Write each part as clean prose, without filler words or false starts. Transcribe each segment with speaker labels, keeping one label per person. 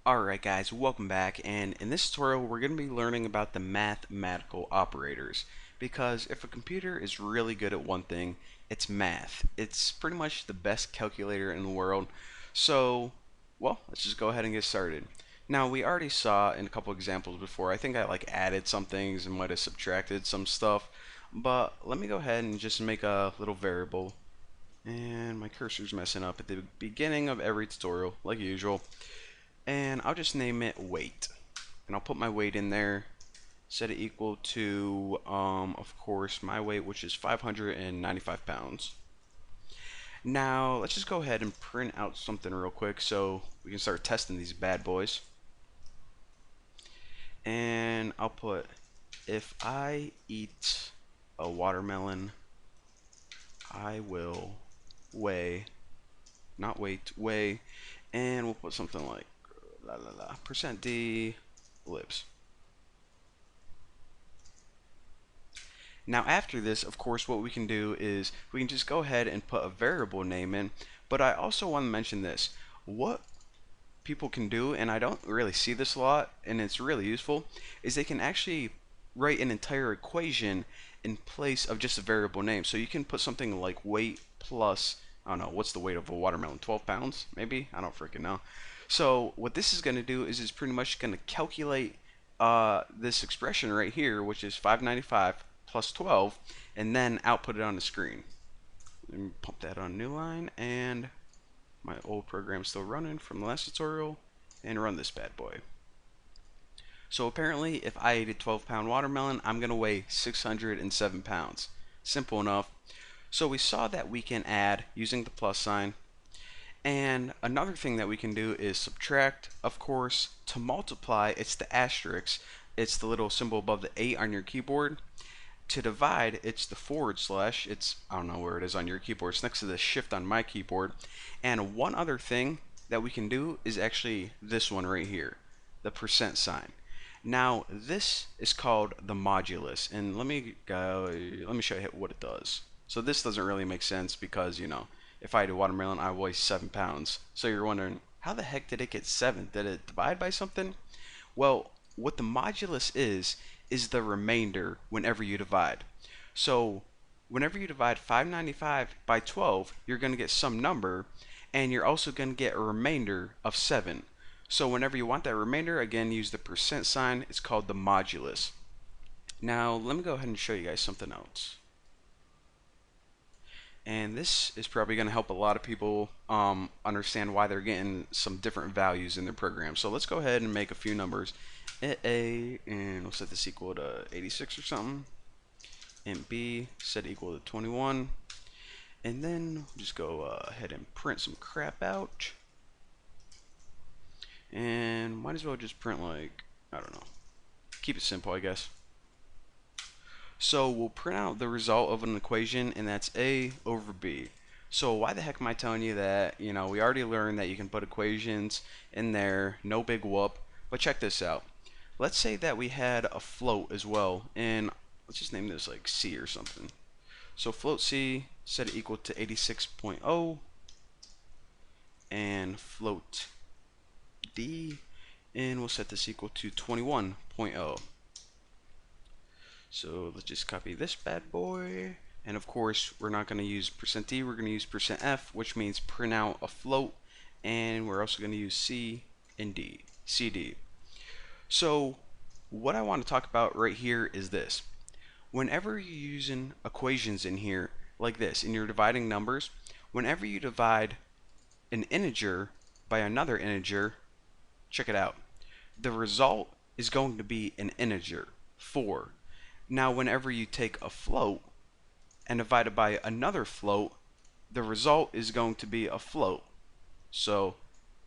Speaker 1: Alright guys, welcome back, and in this tutorial we're going to be learning about the mathematical operators, because if a computer is really good at one thing, it's math. It's pretty much the best calculator in the world. So, well, let's just go ahead and get started. Now, we already saw in a couple examples before, I think I added some things and might have subtracted some stuff, but let me go ahead and just make a little variable. And my cursor's messing up at the beginning of every tutorial, like usual. And I'll just name it weight. And I'll put my weight in there, set it equal to, of course, my weight, which is 595 pounds. Now, let's just go ahead and print out something real quick so we can start testing these bad boys. And I'll put, if I eat a watermelon, I will weigh, not weight, weigh, and we'll put something like percent %d libs. Now after this, of course, what we can do is we can just go ahead and put a variable name in, but I also want to mention this. What people can do, and I don't really see this a lot, and it's really useful, is they can actually write an entire equation in place of just a variable name. So you can put something like weight plus, I don't know, what's the weight of a watermelon? 12 pounds, maybe? I don't freaking know. So what this is going to do is it's pretty much going to calculate this expression right here, which is 595 plus 12, and then output it on the screen. Let me pump that on a new line, and my old program's still running from the last tutorial, and run this bad boy. So apparently, if I ate a 12-pound watermelon, I'm going to weigh 607 pounds. Simple enough. So we saw that we can add using the plus sign. And another thing that we can do is subtract. Of course, to multiply, it's the asterisk. It's the little symbol above the 8 on your keyboard. To divide, it's the forward slash. It's, I don't know where it is on your keyboard. It's next to the shift on my keyboard. And one other thing that we can do is actually this one right here, the percent sign. Now, this is called the modulus. And let me show you what it does. So this doesn't really make sense because, you know, if I had a watermelon, I weigh 7 pounds. So you're wondering, how the heck did it get 7? Did it divide by something? Well, what the modulus is the remainder whenever you divide. So whenever you divide 595 by 12, you're going to get some number, and you're also going to get a remainder of 7. So whenever you want that remainder, again, use the percent sign. It's called the modulus. Now, let me go ahead and show you guys something else. And this is probably going to help a lot of people understand why they're getting some different values in their program. So let's go ahead and make a few numbers. A, and we'll set this equal to 86 or something. And B, set equal to 21. And then we'll just go ahead and print some crap out. And might as well just print like, I don't know. Keep it simple, I guess. So we'll print out the result of an equation, and that's A over B. So why the heck am I telling you that? You know, we already learned that you can put equations in there, no big whoop. But check this out. Let's say that we had a float as well, and let's just name this like C or something. So float C, set it equal to 86.0, and float D, and we'll set this equal to 21.0. So let's just copy this bad boy. And of course, we're not going to use %d, we're going to use %f, which means print out a float. And we're also going to use C and D, CD. So what I want to talk about right here is this. Whenever you're using equations in here, like this, and you're dividing numbers, whenever you divide an integer by another integer, check it out. The result is going to be an integer, 4. Now, whenever you take a float and divide it by another float, the result is going to be a float. So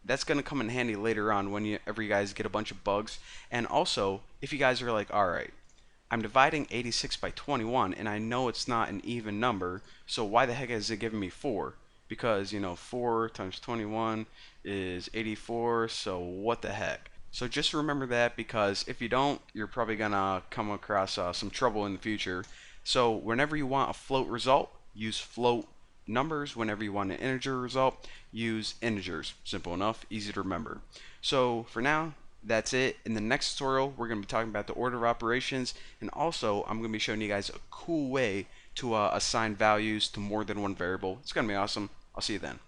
Speaker 1: that's going to come in handy later on whenever you guys get a bunch of bugs. And also, if you guys are like, alright, I'm dividing 86 by 21 and I know it's not an even number, so why the heck is it giving me 4? Because, you know, 4 times 21 is 84, so what the heck? So just remember that, because if you don't, you're probably gonna come across some trouble in the future. So whenever you want a float result, use float numbers. Whenever you want an integer result, use integers. Simple enough, easy to remember. So for now, that's it. In the next tutorial, we're going to be talking about the order of operations, and also I'm going to be showing you guys a cool way to assign values to more than one variable. It's going to be awesome. I'll see you then.